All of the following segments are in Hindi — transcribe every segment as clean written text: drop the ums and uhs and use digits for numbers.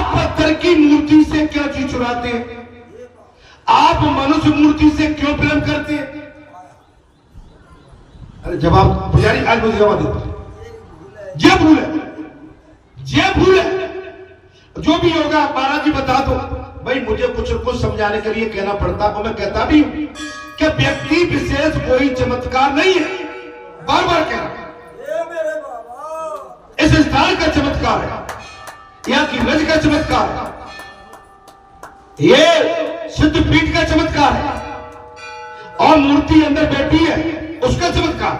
आप पत्थर की मूर्ति से क्यों जी चुराते हैं? आप मनुष्य मूर्ति से क्यों प्रेम करते हैं? अरे जवाब पुजारी आज मुझे जवाब देते। ये भूल है, ये भूल है। जो भी होगा महाराज जी बता दो। भाई मुझे कुछ समझाने के लिए कहना पड़ता और मैं कहता भी हूं कि व्यक्ति विशेष कोई चमत्कार नहीं है। बार बार कह रहा इस स्थान का चमत्कार है, यहाँ की रज का चमत्कार है, ये सिद्धपीठ का चमत्कार है, और मूर्ति अंदर बैठी है उसका चमत्कार।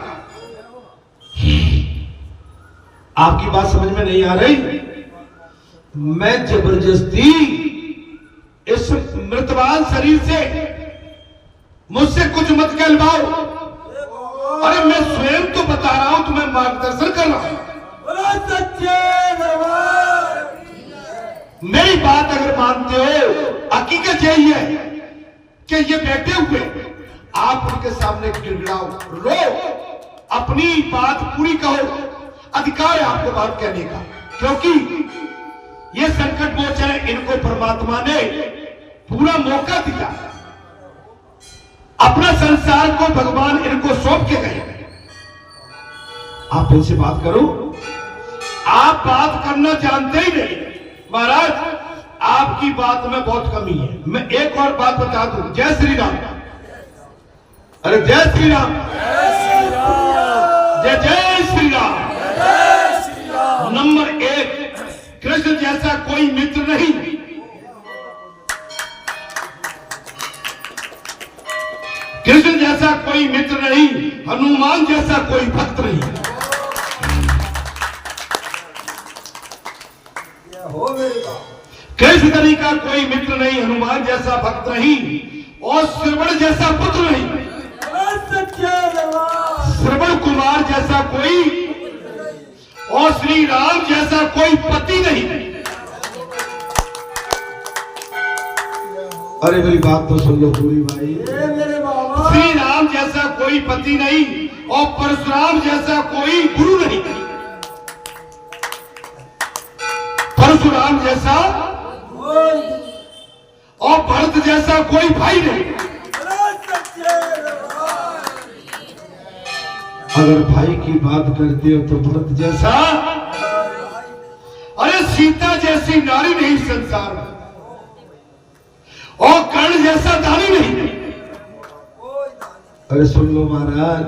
आपकी बात समझ में नहीं आ रही? मैं जबरदस्ती इस मृतवान शरीर से मुझसे कुछ मत कहलवाओ। अरे मैं स्वयं तो बता रहा हूं, तुम्हें मार्गदर्शन कर रहा हूं। मेरी बात अगर मानते हो, हकीकत यही है कि ये बैठे हुए आप उनके सामने गिड़गिड़ाओ, रो, अपनी बात पूरी कहो। अधिकार है आपको बात कहने का, क्योंकि ये संकट मोचन है। इनको परमात्मा ने पूरा मौका दिया, अपना संसार को भगवान इनको सौंप के गए। आप इनसे बात करो, आप बात करना जानते ही नहीं। महाराज आपकी बात में बहुत कमी है। मैं एक और बात बता दूं, जय श्री राम। अरे जय श्री राम, जय जय श्री राम। नंबर 1, कृष्ण जैसा कोई मित्र नहीं, कृष्ण जैसा कोई मित्र नहीं, हनुमान जैसा कोई भक्त नहीं। कृष्ण तरी का कोई मित्र नहीं, हनुमान जैसा भक्त नहीं, और श्रवण जैसा पुत्र नहीं, श्रवण कुमार जैसा कोई, और श्री राम जैसा कोई पति नहीं। अरे मेरी बात तो सुन लो पूरी भाई। श्री राम जैसा कोई पति नहीं, और परशुराम जैसा कोई गुरु नहीं, परशुराम जैसा और भरत जैसा कोई भाई नहीं। अगर भाई की बात करते हो तो भरत जैसा, अरे सीता जैसी नारी नहीं संसार में, और कर्ण जैसा दानी नहीं। अरे सुन लो महाराज,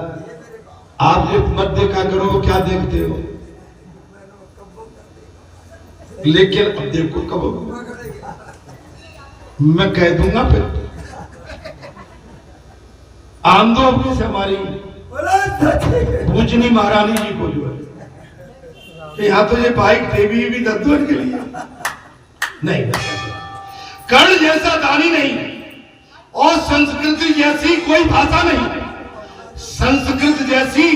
आप जो मत देखा करो, क्या देखते हो? लेकिन अब देखो कब मैं कह दूंगा, फिर आंदोलन से हमारी पूजनी महारानी जी को जो है यहाँ तो ये बाइक देवी भी दद्दन के लिए नहीं। कर्ण जैसा दानी नहीं, और संस्कृत जैसी कोई भाषा नहीं, संस्कृत जैसी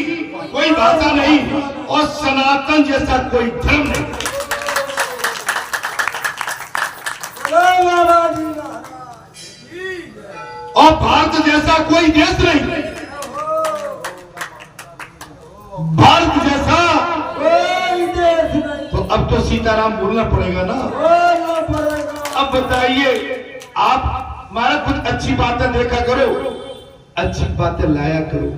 कोई भाषा नहीं, और सनातन जैसा कोई धर्म नहीं, और भारत जैसा कोई देश नहीं, भारत जैसा कोई देश नहीं। तो अब तो सीताराम बोलना पड़ेगा ना। अब बताइए आप, हमारा कुछ अच्छी बातें देखा करो, अच्छी बातें लाया करो।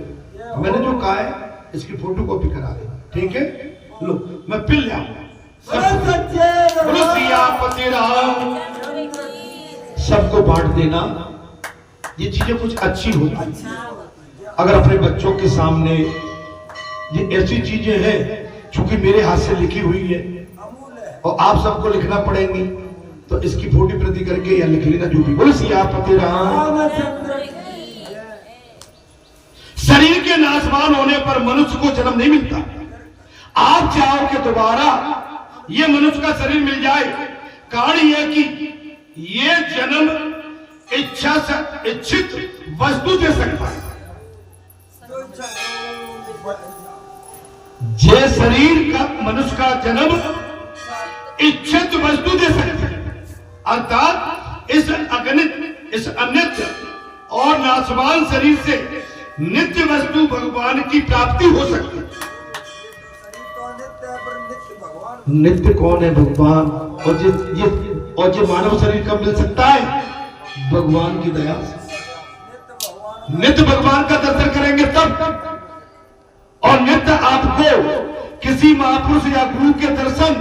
मैंने जो कहा है इसकी फोटो कॉपी करा दे, ठीक है? लो मैं फिर ले आऊंगा। सबको बांट देना, ये चीजें कुछ अच्छी होती। अगर अपने बच्चों के सामने ये ऐसी चीजें हैं, चूंकि मेरे हाथ से लिखी हुई है और आप सबको लिखना पड़ेंगी, तो इसकी फोटो प्रति करके या लिख लेना जो भी। बोलो सियापति राम। शरीर के नाशवान होने पर मनुष्य को जन्म नहीं मिलता। आप चाहो कि दोबारा ये मनुष्य का शरीर मिल जाए, कारण यह कि ये जन्म इच्छा से इच्छित वस्तु दे सकता है। जे शरीर का मनुष्य का जन्म इच्छित वस्तु दे सकता है, अर्थात इस अगणित, इस अनित्य और नाशवान शरीर से नित्य वस्तु भगवान की प्राप्ति हो सकती है। नित्य कौन है? भगवान। और ये और ये मानव शरीर कब मिल सकता है? भगवान की दया से। नित्य भगवान का दर्शन करेंगे तब, और नित्य आपको किसी महापुरुष या गुरु के दर्शन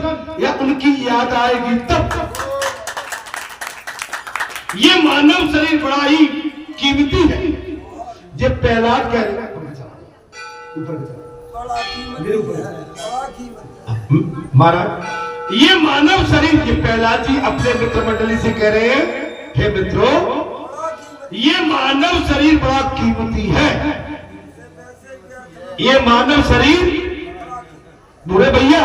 या उनकी याद आएगी तब। ये मानव शरीर बड़ा ही कीमती है। ये प्रहलाद कह रहे महाराज, ये मानव शरीर, ये प्रहलाद जी अपने मित्र मंडली से कह रहे हैं, हे मित्रों, ये मानव शरीर बड़ा कीमती है। ये मानव शरीर बुरे भैया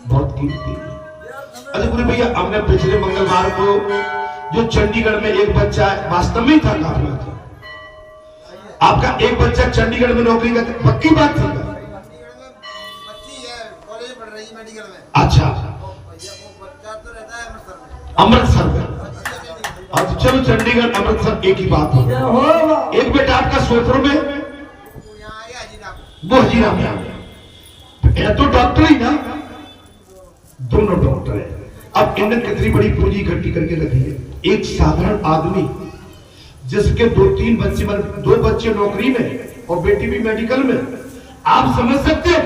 बहुत कीमती है। अरे बुरे भैया, हमने पिछले मंगलवार को जो चंडीगढ़ में एक बच्चा वास्तव में था, काफला था, आपका एक बच्चा चंडीगढ़ में नौकरी करता, पक्की बात थी? अच्छा, अमृतसर में। अब चलो चंडीगढ़ अमृतसर एक ही बात हो। एक बेटा आपका सोफर में, वो हजीरा में आ गया, तो डॉक्टर ही ना, दोनों डॉक्टर है। अब इन्होंने कितनी बड़ी पूंजी इकट्ठी करके रखी है। एक साधारण आदमी जिसके 2-3 बच्चे, 2 बच्चे नौकरी में और बेटी भी मेडिकल में, आप समझ सकते हो?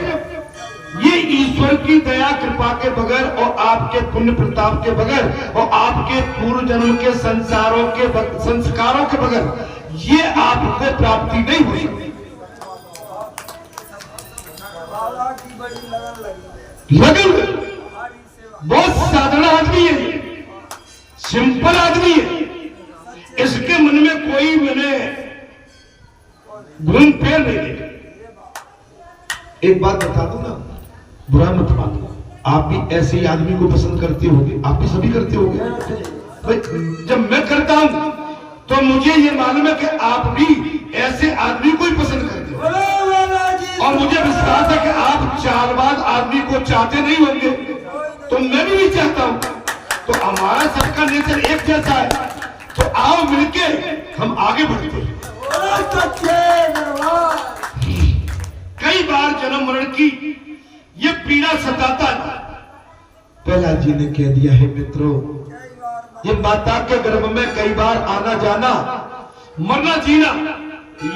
ये ईश्वर की दया कृपा के बगैर और आपके पुण्य प्रताप के बगैर और आपके पूर्व जन्म के संस्कारों के बगैर ये आपको प्राप्ति नहीं हो सकती। लगन बहुत साधारण आदमी है, सिंपल आदमी है, इसके मन में कोई मैंने घूम फेर नहीं देखा। एक बात बता दूं ना, बुरा मत मानो, आप भी ऐसे ही आदमी को पसंद करते होंगे, आप भी सभी करते होंगे भाई। जब मैं करता हूं तो मुझे ये मालूम है कि आप भी ऐसे आदमी को ही पसंद करते हो, और मुझे विश्वास है कि आप चालबाज आदमी को चाहते नहीं होंगे, तो मैं भी नहीं चाहता हूं। तो हमारा सबका नेचर एक जैसा है, तो आओ मिलके हम आगे बढ़ते हैं। कई बार जन्म मरण की ये पीड़ा सताता है। प्रहलाद जी ने कह दिया है मित्रों, ये माता के गर्भ में कई बार आना जाना, मरना जीना,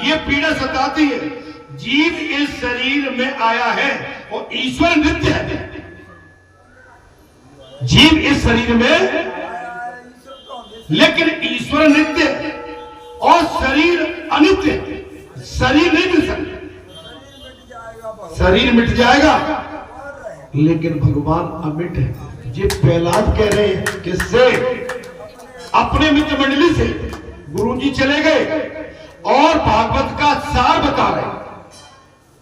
ये पीड़ा सताती है। जीव इस शरीर में आया है और ईश्वर नित्य है। जीव इस शरीर में, लेकिन ईश्वर नित्य है और शरीर अनित्य है। शरीर नहीं मिल सकता, शरीर मिट जाएगा, लेकिन भगवान अमिट है। ये प्रहलाद कह रहे हैं किससे? अपने मित्र मंडली से। गुरुजी चले गए और भागवत का सार बता रहे।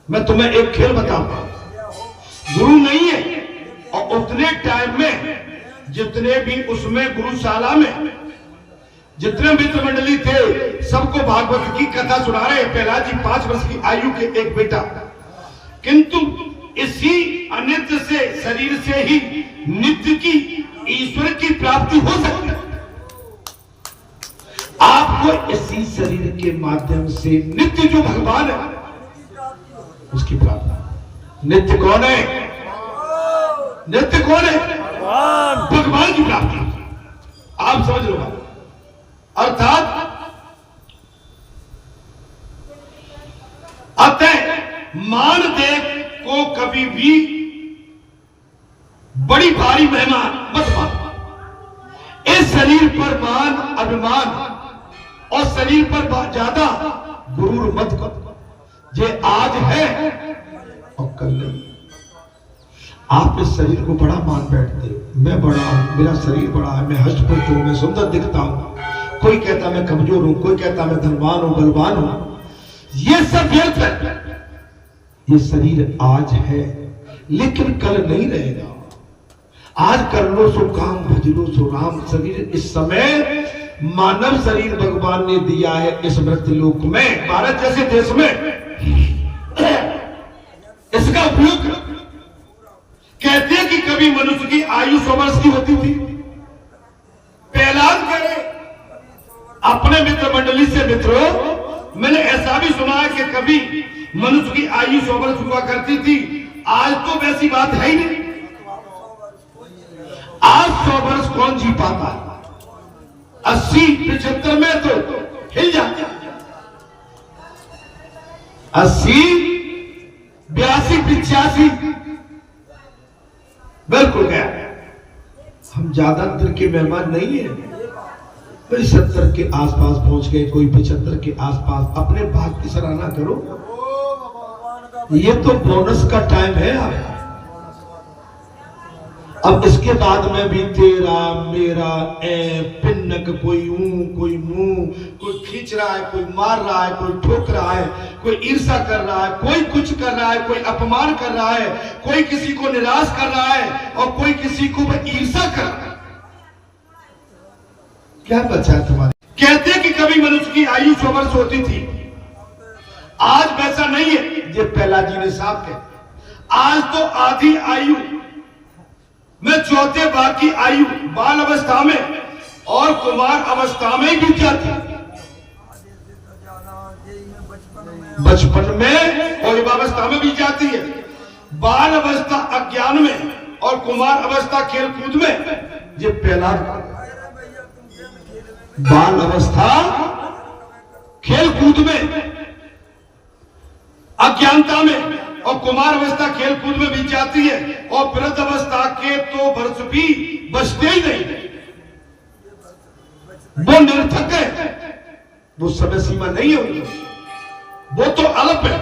मैं तुम्हें एक खेल बताऊंगा, गुरु नहीं है और उतने टाइम में जितने भी उसमें गुरुशाला में जितने मित्र मंडली थे, सबको भागवत की कथा सुना रहे। प्रहलाद जी 5 वर्ष की आयु के एक बेटा, किंतु इसी अनित्य से शरीर से ही नित्य की ईश्वर की प्राप्ति हो सकती है। आपको इसी शरीर के माध्यम से नित्य जो भगवान है उसकी प्राप्ति। नित्य कौन है? नित्य कौन है? भगवान की प्राप्ति। आप समझ लो, अर्थात अतः मान देव को कभी भी बड़ी भारी महिमा मत मानो। इस शरीर पर मान, अभिमान और शरीर पर ज्यादा गुरूर मत करो। ये आज है और कल नहीं। आप इस शरीर को बड़ा मान बैठते हो, मैं बड़ा हूं, मेरा शरीर बड़ा है, मैं हष्ट पुष्ट हूं, मैं सुंदर दिखता हूं। कोई कहता मैं कमजोर हूं, कोई कहता मैं धनवान हूं, बलवान हूं। ये सब व्यर्थ है। ये शरीर आज है लेकिन कल नहीं रहेगा। आज कर लो सो काम, भज लो सो राम। शरीर इस समय मानव शरीर भगवान ने दिया है इस मृत्युलोक में, भारत जैसे देश में। इसका उपयोग कहते हैं कि कभी मनुष्य की आयु 100 वर्ष की होती थी। प्रहलाद करे अपने मित्र मंडली से, मित्रों मैंने ऐसा भी सुना है कि कभी मनुष्य की आयु 100 वर्ष हुआ करती थी। आज तो वैसी बात है ही नहीं। आज 100 वर्ष कौन जी पाता है? 80 75 में तो हिल जाते, 80 82 85 बिल्कुल गया। हम ज्यादातर के मेहमान नहीं है, कोई 70 के आसपास पहुंच गए, कोई 75 के आसपास। अपने भाग की सराहना करो, ये तो बोनस का टाइम है। अब इसके बाद में भी तेरा मेरा पिन्नक, कोई कोई मुंह, कोई खींच रहा है, कोई मार रहा है, कोई ठोक रहा है, कोई ईर्ष्या कर रहा है, कोई कुछ कर रहा है, कोई अपमान कर रहा है, कोई किसी को निराश कर रहा है और कोई किसी को ईर्ष्या कर रहा है। क्या बचा है तुम्हारे? कहते हैं कि कभी मनुष्य की आयु 100 वर्ष होती थी, आज वैसा नहीं है। ये पहला जी ने साफ कहा, आज तो आधी आयु में चौथे भाग की आयु बाल अवस्था में और कुमार अवस्था में ही बीत जाती है। बचपन में और युवावस्था में बीत जाती है। बाल अवस्था अज्ञान में और कुमार अवस्था खेल कूद में। ये पहला बाल अवस्था खेल कूद में, अज्ञानता में, और कुमार अवस्था खेल कूद में बीत जाती है। और वृद्ध अवस्था के तो वर्ष भी बचते ही नहीं, वो निरर्थक है, वो समय सीमा नहीं है उनकी, वो तो अल्प है।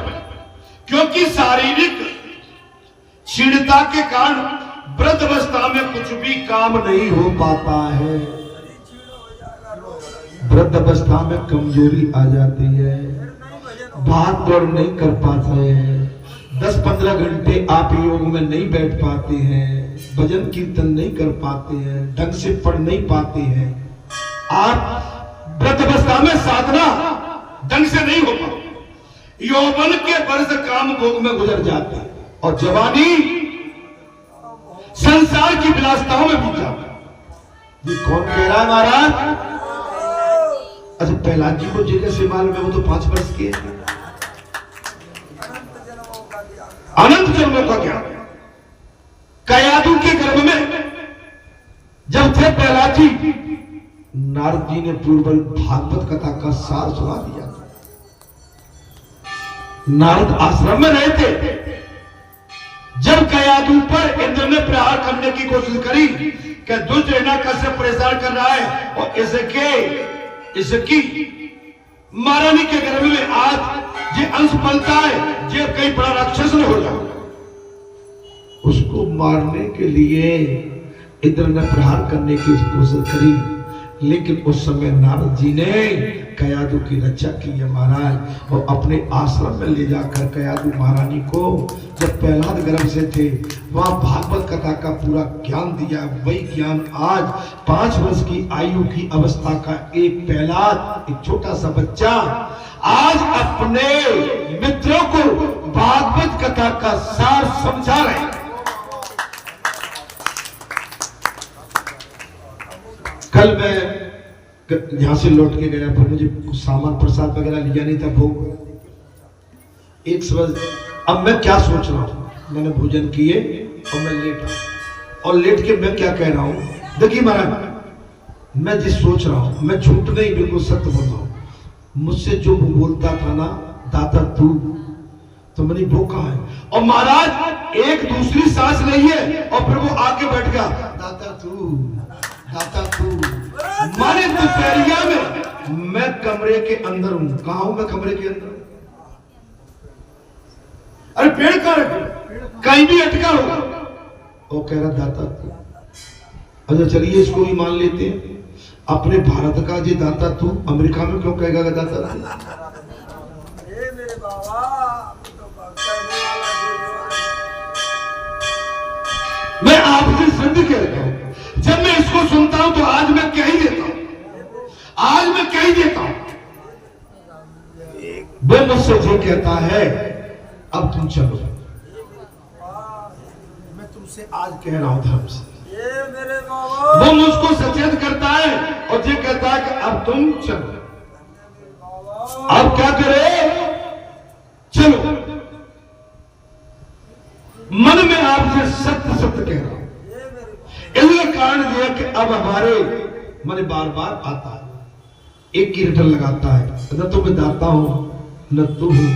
क्योंकि शारीरिक क्षीणता के कारण वृद्ध अवस्था में कुछ भी काम नहीं हो पाता है। वृद्ध अवस्था में कमजोरी आ जाती है, भाग दौड़ नहीं कर पाते हैं, 10-15 घंटे आप योग में नहीं बैठ पाते हैं, भजन कीर्तन नहीं कर पाते हैं, ढंग से पढ़ नहीं पाते हैं। आप वृद्ध अवस्था में साधना ढंग से नहीं हो पाती, यौवन के वर्ष काम भोग में गुजर जाते हैं और जवानी संसार की विलासिताओं में बीत जाता है। ये कौन कह रहा है महाराज? अच्छा, प्रहलाद जी को जगह से मालूम है, वो तो 5 वर्ष के हैं। अनंत जन्मों का ज्ञान कयादू के गर्भ में जब थे प्रहलाद जी, नारद जी ने पूर्व भागवत कथा का सार सुना दिया। नारद आश्रम में रहे थे, जब कयादू पर इंद्र ने प्रहार करने की कोशिश करी कि दुष्ट हिरण्य कैसे परेशान कर रहा है और इसकी महारानी के गर्भ में आज ये अंश पलता है, ये कई बड़ा राक्षस न हो जाए। उसको मारने के लिए इंद्र ने प्रहार करने की कोशिश करी, लेकिन उस समय नारद जी ने कयादू की रक्षा की है महाराज, और अपने आश्रम में ले जाकर कयादू महारानी को, जब प्रहलाद गर्भ से थे, वहां भागवत कथा का पूरा ज्ञान दिया। वही ज्ञान आज 5 वर्ष की आयु की अवस्था का एक प्रहलाद, एक छोटा सा बच्चा, आज अपने मित्रों को भागवत कथा का सार समझा रहे हैं। कल मैं यहां से लौट के गया, फिर मुझे कुछ सामान प्रसाद वगैरह लिया नहीं था, भोग 1 समझ। अब मैं क्या सोच रहा हूं, मैंने भोजन किए और मैं लेटा, और लेट के मैं क्या कह रहा हूं, देखिए महाराज, मैं जिस सोच रहा हूं, मैं झूठ नहीं, बिल्कुल सत्य बोल रहा हूं। मुझसे जो बोलता था ना, दाता तू, तो मैंने वो कहा है, और महाराज एक दूसरी सांस नहीं है, और फिर वो आके बैठ गया, दाता तू, दाता तू। मारे दोपहरिया में मैं कमरे के अंदर हूं, कहा हूं मैं कमरे के अंदर? अरे पेड़ का कहीं भी अटका होगा, वो कह रहा दाता तू। अच्छा चलिए इसको भी मान लेते हैं, अपने भारत का जी दाता तू अमेरिका में क्यों कहेगा दाता तू? मैं आपसे सिद्ध कहता हूं, जब मैं इसको सुनता हूं तो आज मैं कह ही देता हूं, आज मैं कह ही देता हूं। वो मुझसे जो कहता है अब तुम चलो, मैं तुमसे आज कह रहा हूं धर्म से, वो मुझको सचेत करता है और ये कहता है कि अब तुम चलो। अब क्या करे? चलो। मन में आपसे सत्य सत्य कह रहा हूं, इसलिए कारण यह कि अब हमारे मन बार बार आता है, एक ही रिटर्न लगाता है, न तो मैं दाता हूं न तू हूं,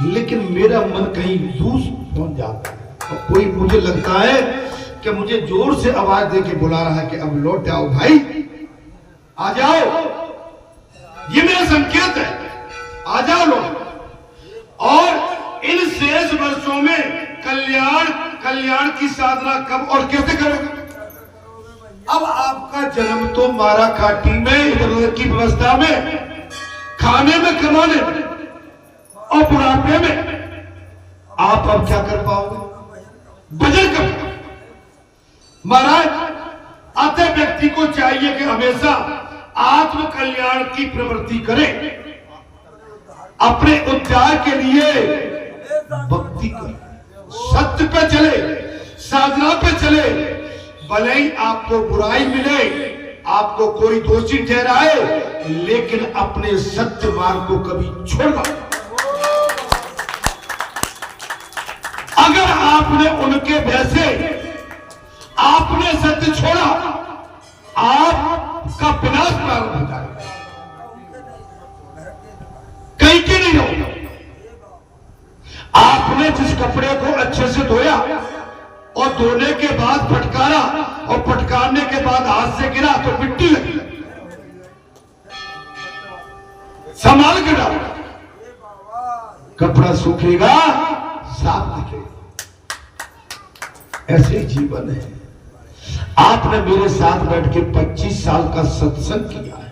लेकिन मेरा मन कहीं दूर पहुंच जाता है और कोई मुझे लगता है कि मुझे जोर से आवाज दे के बुला रहा है कि अब लौट आओ भाई, आ जाओ, ये मेरा संकेत है, आ जाओ लोग। और इन शेष वर्षों में कल्याण की साधना कब और कैसे करेंगे? अब आपका जन्म तो मारा काटी में, इधर की व्यवस्था में, खाने में, कमाने में और बुढ़ापे में आप अब क्या कर पाओगे? भजन कर। महाराज अतः व्यक्ति को चाहिए कि हमेशा आत्म कल्याण की प्रवृत्ति करे, अपने उद्धार के लिए भक्ति करे, सत्य पे चले, साधना पे चले, भले ही आपको बुराई मिले, आपको कोई दोषी ठहराए, लेकिन अपने सत्य मार्ग को कभी छोड़ना। अगर आपने उनके भय से आपने सत्य छोड़ा, आपका विनाश प्रारंभ हो जाएगा, कहीं के नहीं रहोगे। आपने जिस कपड़े को अच्छे से धोया और धोने के बाद फटकारा और फटकारने के बाद हाथ से गिरा तो मिट्टी लगी, संभाल के डालो, कपड़ा सूखेगा, साफ दिखेगा। ऐसे जीवन है। आपने मेरे साथ बैठ के 25 साल का सत्संग किया है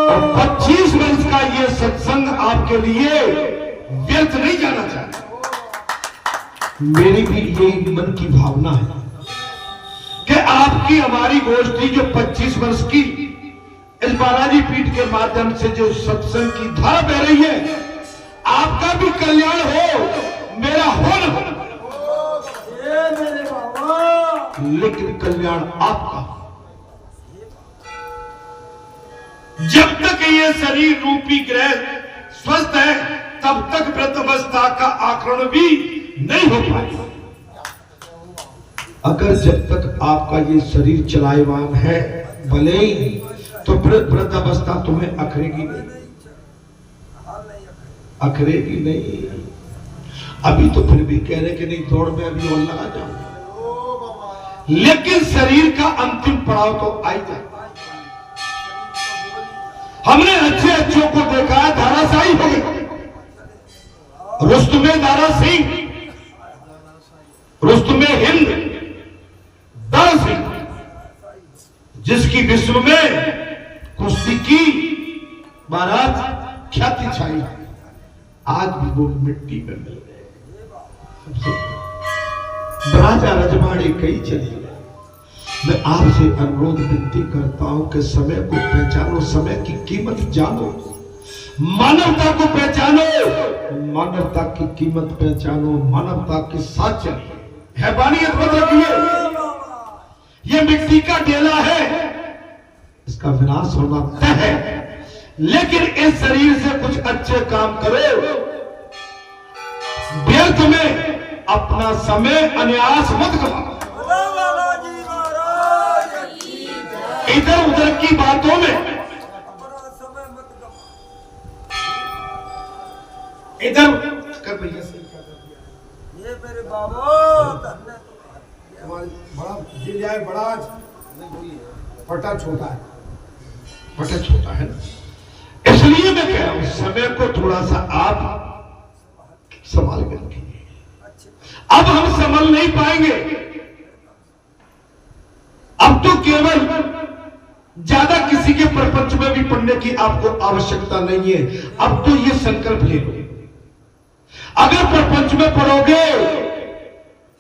और 25 वर्ष का ये सत्संग आपके लिए व्यर्थ नहीं जाना चाहिए। मेरी भी यही मन की भावना है कि आपकी हमारी गोष्ठी जो 25 वर्ष की इस बालाजी पीठ के माध्यम से जो सत्संग की धारा बह रही है, आपका भी कल्याण हो, मेरा हो न हो, लेकिन कल्याण आपका। जब तक ये शरीर रूपी ग्रह स्वस्थ है, तब तक वृद्धावस्था का आकलन भी नहीं हो पाएगा। अगर जब तक आपका ये शरीर चलायमान है, भले ही, तो वृद्धावस्था तुम्हें अखरेगी नहीं, अखरेगी नहीं। अभी तो फिर भी कह रहे कि नहीं, दौड़ में अभी और लगा जाऊं, लेकिन शरीर का अंतिम पड़ाव तो आई जाए। हमने अच्छों को देखा है, धाराशाही हो गए। रुस्तुम दारा सिंह, रुस्तुम हिंद दारा सिंह, जिसकी विश्व में कुश्ती की महाराज ख्याति छाई, आज भी वो मिट्टी में मिल गए। राजा रजवाड़े कई चले गए। मैं आपसे अनुरोध विनती करता हूं कि समय को पहचानो, समय की कीमत जानो, मानवता को पहचानो, मानवता की कीमत पहचानो, मानवता के साथ चलिए, हैवानियत मत रखिए। ये मिट्टी का डेला है, इसका विनाश होना तय है, लेकिन इस शरीर से कुछ अच्छे काम करो, व्यर्थ में अपना समय अन्यास मत करो, इधर उधर की बातों में इधर कर भैया ये मेरे बाबा बड़ा दिल है, बड़ा पटा छोटा है, पटा छोटा है ना, इसलिए मैं कह रहा हूं समय को थोड़ा सा आप संभाल कर रखिए। अब हम संभल नहीं पाएंगे, अब तो केवल ज्यादा किसी के प्रपंच में भी पढ़ने की आपको आवश्यकता नहीं है। अब तो ये संकल्प ले लो, अगर प्रपंच में पढ़ोगे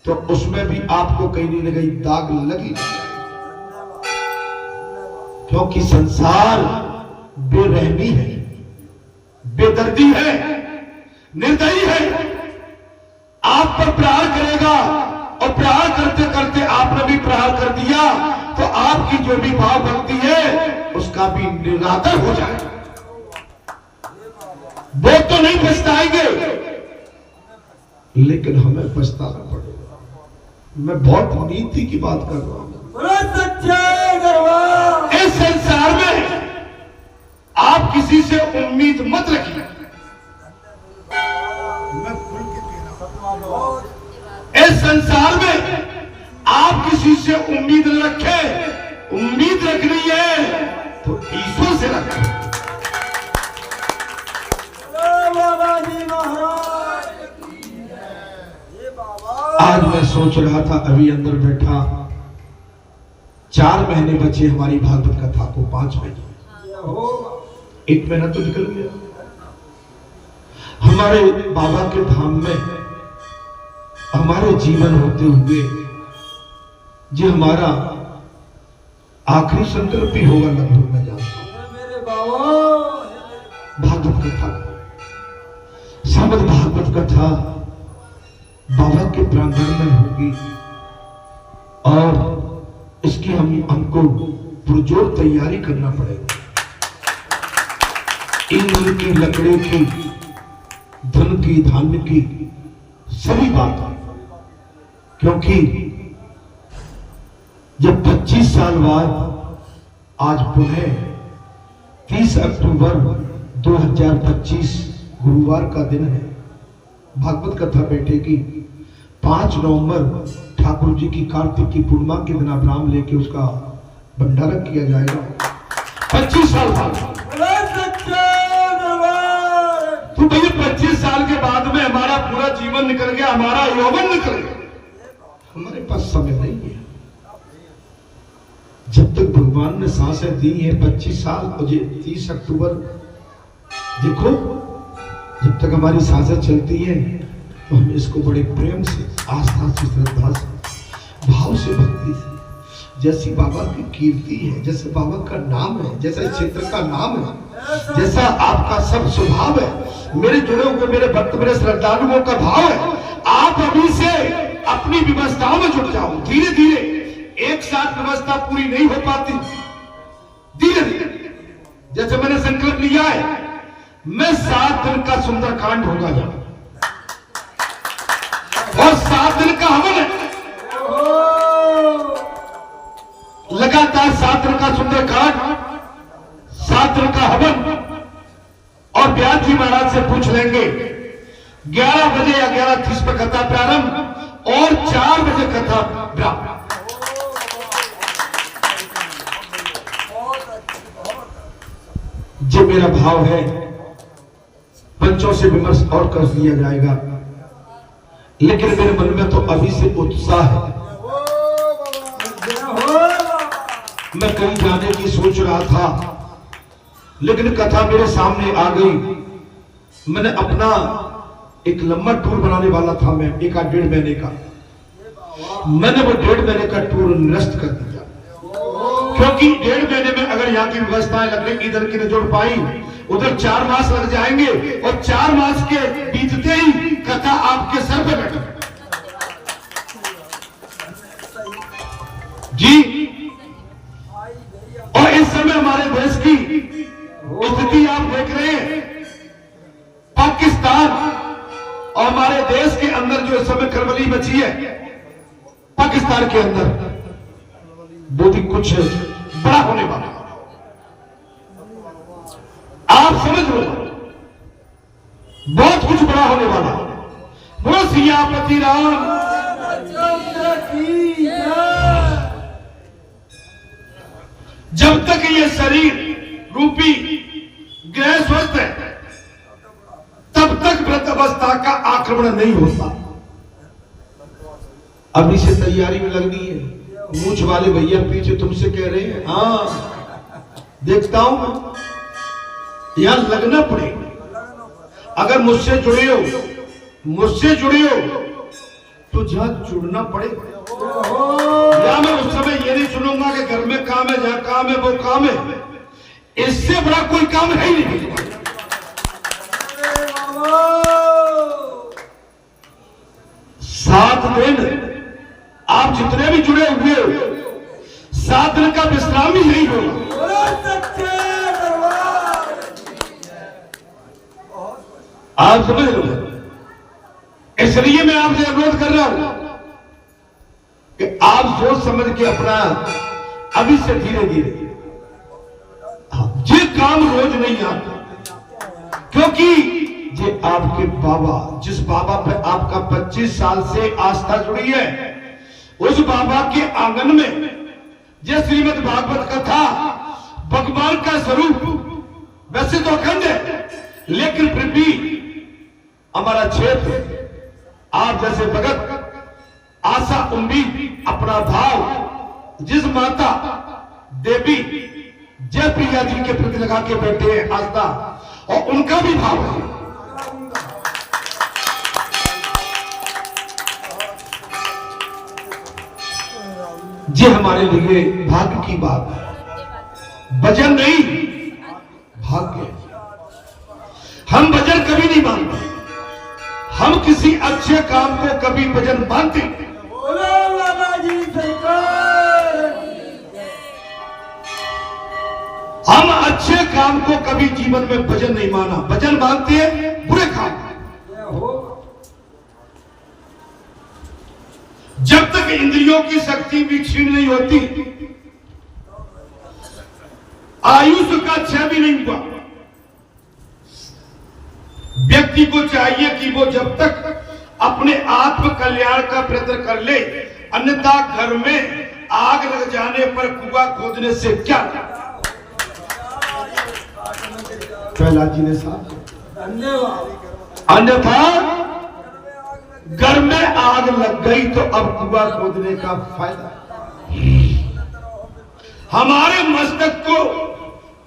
तो उसमें भी आपको कहीं न कहीं दाग लगी, क्योंकि संसार बेरहमी है, बेदर्दी है, निर्दयी है, आप पर प्रहार करेगा और प्रहार करते करते आपने भी प्रहार कर दिया तो आपकी जो भी भाव भक्ति है उसका भी निरादर हो जाएगा। वो तो नहीं पछताएंगे, लेकिन हमें पछताना पड़ेगा। मैं बहुत नीति की बात कर रहा हूं, इस संसार में आप किसी से उम्मीद मत रखिए। इस संसार में आप किसी से उम्मीद न रखें। उम्मीद रखनी है तो ईश्वर से रखें। आज मैं सोच रहा था, अभी अंदर बैठा, 4 महीने बचे हमारी भागवत कथा को, 5 महीने, 1 महीना तो निकल गया। हमारे बाबा के धाम में हमारे जीवन होते हुए जो हमारा आखिरी संकल्प ही होगा, लगभग मैं जानता हूं। भागवत कथा, श्रीमद् भागवत कथा बाबा के प्रांगण में होगी और इसकी हमको पुरजोर तैयारी करना पड़ेगा। ईंधन की, लकड़ी की, धन की, धान्य की, सभी बात, क्योंकि जब 25 साल बाद आज पुनः 30 अक्टूबर 2025 गुरुवार का दिन है, भागवत कथा बैठेगी। 5 नवंबर ठाकुर जी की कार्तिक की पूर्णिमा के दिन आप राम लेके उसका भंडारा किया जाएगा। 25 साल बाद तो भैया 25 साल के बाद में हमारा पूरा जीवन निकल गया, हमारा यौवन निकल गया, हमारे पास समय नहीं है। जब तक भगवान ने सांसें दी है 25 साल, मुझे 30 अक्टूबर देखो, जब तक हमारी सांसें चलती है तो हम इसको बड़े प्रेम से, आस्था से, श्रद्धा से, भाव से, भक्ति से, जैसी बाबा की कीर्ति है, जैसे बाबा का नाम है, जैसा क्षेत्र का नाम है, जैसा आपका सब स्वभाव है, मेरे जुड़े हुए मेरे भक्त, मेरे श्रद्धालुओं का भाव है, आप अभी से अपनी व्यवस्थाओं में जुट जाओ। धीरे धीरे, एक साथ व्यवस्था पूरी नहीं हो पाती, धीरे धीरे, जैसे मैंने संकल्प लिया है, मैं 7 दिन का सुंदरकांड होगा यहाँ, और 7 दिन का हवन है, लगातार 7 दिन का सुंदरकांड, 7 दिन का हवन। और व्यास जी महाराज से पूछ लेंगे 11 बजे या 11:30 पर कथा प्रारंभ और 4 बजे कथा प्रारंभ। जो मेरा भाव है, पंचों से विमर्श और कर दिया जाएगा, लेकिन मेरे मन में तो अभी से उत्साह है। मैं कहीं जाने की सोच रहा था, लेकिन कथा मेरे सामने आ गई। मैंने अपना एक लंबा टूर बनाने वाला था, मैं 1-1.5 महीने का, मैंने वो 1.5 महीने का टूर निरस्त कर दिया, क्योंकि 1.5 महीने में अगर यहाँ की व्यवस्थाएं लगने इधर की न जोड़ पाई, उधर 4 मास लग जाएंगे, और 4 मास के बीतते ही कथा आपके सर पे बैठे जी। और इस समय हमारे देश की स्थिति आप देख रहे हैं, पाकिस्तान और हमारे देश के अंदर जो इस समय खलबली मची है, पाकिस्तान के अंदर वो भी कुछ बड़ा होने वाला, आप समझ लो, बहुत कुछ बड़ा होने वाला। बोलो सियापति राम। जब तक ये शरीर रूपी ग्रह स्वस्थ है, तब तक व्रत अवस्था का आक्रमण नहीं होता। अभी से तैयारी में लगनी है। मूंछ वाले भैया पीछे तुमसे कह रहे हैं, हाँ देखता हूं मैं, यहां लगना पड़ेगा। अगर मुझसे जुड़े हो तो जहां जुड़ना पड़ेगा। या मैं उस समय ये नहीं सुनूंगा कि घर में काम है, जहां काम है वो काम है, इससे बड़ा कोई काम है ही नहीं। 7 दिन आप जितने भी जुड़े हुए हो, 7 दिन का विश्राम ही नहीं होगा। आप समझ लो, इसलिए मैं आपसे अनुरोध कर रहा हूं कि आप सोच समझ के अपना अभी से धीरे धीरे। ये काम रोज नहीं आता, क्योंकि ये आपके बाबा, जिस बाबा पे आपका 25 साल से आस्था जुड़ी है, उस बाबा के आंगन में ये श्रीमद् भागवत कथा भगवान का स्वरूप वैसे तो अखंड है, लेकिन फिर भी हमारा क्षेत्र आप जैसे भगत आशा उम्मीद अपना भाव जिस माता देवी जय प्रिया जी के प्रति लगा के बैठे हैं आस्था, और उनका भी भाव है। ये हमारे लिए भाग्य की बात है, भजन नहीं भाग्य। हम भजन कभी नहीं मानते, हम किसी अच्छे काम को कभी भजन मानते। हम अच्छे काम को कभी जीवन में भजन नहीं माना, भजन मानते हैं बुरे काम। जब तक इंद्रियों की शक्ति भी क्षीण नहीं होती, आयुष का क्षय भी नहीं हुआ, व्यक्ति को चाहिए कि वो जब तक अपने आत्म कल्याण का प्रयत्न कर ले, अन्यथा घर में आग लग जाने पर कुआं खोदने से क्या। प्रहलाद जी ने साथ, अन्यथा घर में आग लग गई तो अब कुआं खोदने का फायदा। हमारे मस्तक को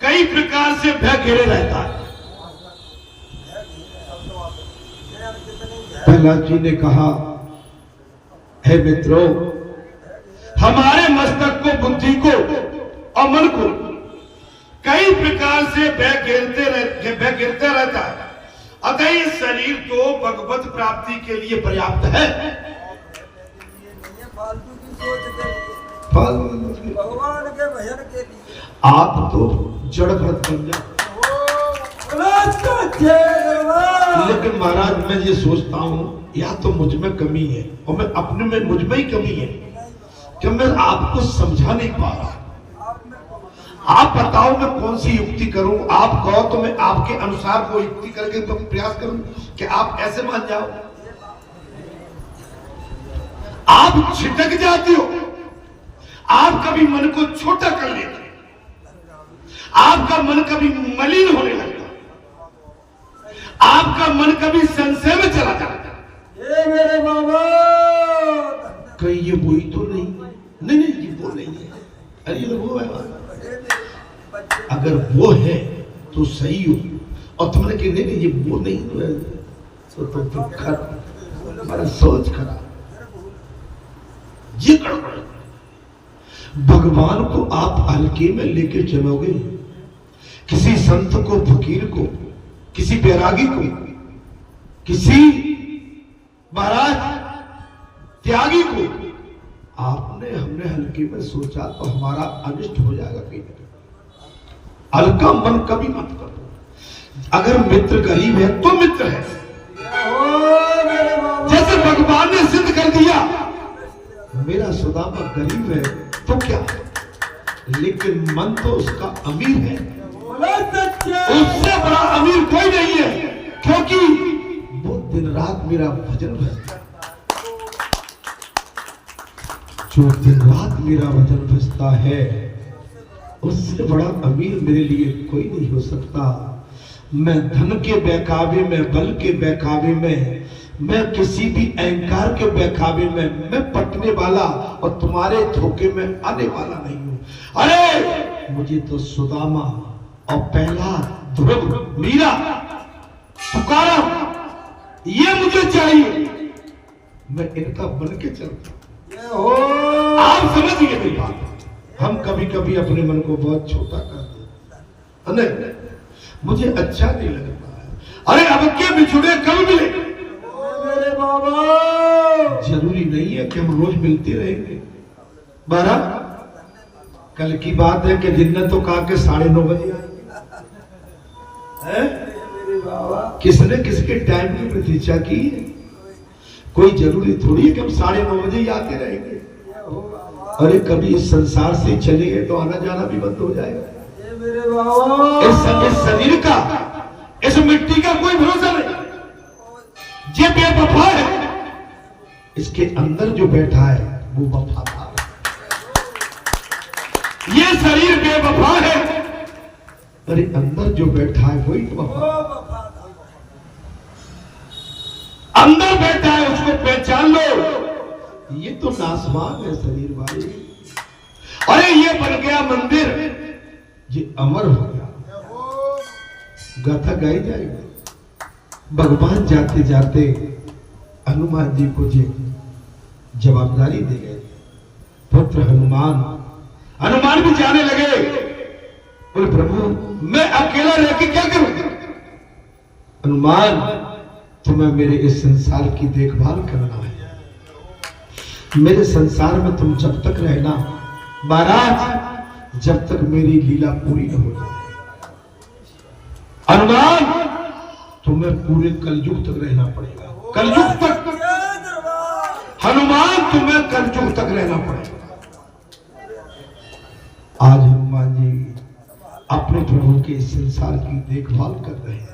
कई प्रकार से भय घेरे रहता है। प्रहलाद जी ने कहा, हे मित्रों, हमारे मस्तक को, बुद्धि को और मन को कई प्रकार से भय घेरते रहता है। अतः ये शरीर तो भगवत प्राप्ति के लिए पर्याप्त है, भगवान के भजन के लिए आप तो जड़ भरत बन जाओ। लेकिन महाराज मैं ये सोचता हूँ, या तो मुझ में कमी है और मैं अपने में मुझ में ही कमी है कि मैं आपको समझा नहीं पा रहा। आप बताओ मैं कौन सी युक्ति करूं, आप कहो तो मैं आपके अनुसार वो युक्ति करके तो प्रयास करूं कि आप ऐसे मान जाओ। आप छिटक जाते हो, आप कभी मन को छोटा कर लेते, आपका मन कभी मलिन होने लगता, आपका मन कभी संशय में चला जाता। ये मेरे बाबा कहीं ये वही तो नहीं, नहीं ये वो नहीं है, अरे ये वो है। अगर वो है तो सही हो, और तुमने कहा नहीं ये वो नहीं तो हमारा सोच खराब, ये गड़बड़। भगवान को आप हल्के में लेके चलोगे, किसी संत को, फकीर को, किसी बैरागी को, किसी महाराज त्यागी को आपने हमने हल्के में सोचा तो हमारा अनिष्ट हो जाएगा। कहीं हल्का मन कभी मत करो। अगर मित्र गरीब है तो मित्र है, जैसे भगवान ने सिद्ध कर दिया मेरा सुदामा गरीब है तो क्या, लेकिन मन तो उसका अमीर है, उससे बड़ा अमीर कोई नहीं है, क्योंकि वो दिन रात मेरा भजन भजता है। जो दिन रात मेरा भजन भजता है उससे बड़ा अमीर मेरे लिए कोई नहीं हो सकता। मैं धन के बहकावे में, बल के बहकावे में, मैं किसी भी अहंकार के बहकावे में मैं पटने वाला और तुम्हारे धोखे में आने वाला नहीं हूं। अरे मुझे तो सुदामा और पहला ध्रुव, मीरा, तुकाराम ये मुझे चाहिए, मैं इनका बन के चलता। आप समझिए मेरी बात। हम कभी कभी अपने मन को बहुत छोटा कर देते, नहीं मुझे अच्छा नहीं लगता है। अरे अब के बिछुड़े कब मिले, मेरे बाबा जरूरी नहीं है कि हम रोज मिलते रहेंगे। 12 कल की बात है कि दिन ने तो कहा कि 9:30 बजे आएंगे। किसने किसके टाइम की प्रतीक्षा की है? कोई जरूरी थोड़ी है कि हम 9:30 बजे ही आते रहेंगे। अरे कभी इस संसार से चले गए तो आना जाना भी बंद हो जाएगा। ये मेरे बाबा इस शरीर का, इस मिट्टी का कोई भरोसा नहीं। ये बेवफा है, इसके अंदर जो बैठा है वो वफादार है। ये शरीर बेवफा है, अरे अंदर जो बैठा है वही तो वफा। अंदर बैठा है उसको पहचान लो। ये तो नासवान है शरीर वाले। अरे ये बन गया मंदिर, ये अमर हो गया। गाथा गाई जाएगी। भगवान जाते जाते हनुमान जी को जी जवाबदारी दे गए, पुत्र हनुमान। हनुमान भी जाने लगे, बोले प्रभु मैं अकेला रह के क्या करूं? हनुमान तुम्हें मेरे इस संसार की देखभाल करना है। मेरे संसार में तुम जब तक रहना महाराज, जब तक मेरी लीला पूरी न हो जाए। हनुमान तुम्हें पूरे कलयुग तक रहना पड़ेगा। कलयुग तक हनुमान तुम्हें कलयुग तक रहना पड़ेगा। आज हनुमान जी अपने प्रभु के इस संसार की देखभाल कर रहे हैं।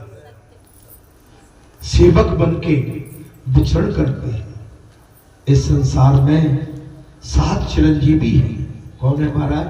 सेवक बनके विचरण करते हैं। इस संसार में 7 चिरंजीवी हैं। कौन है महाराज?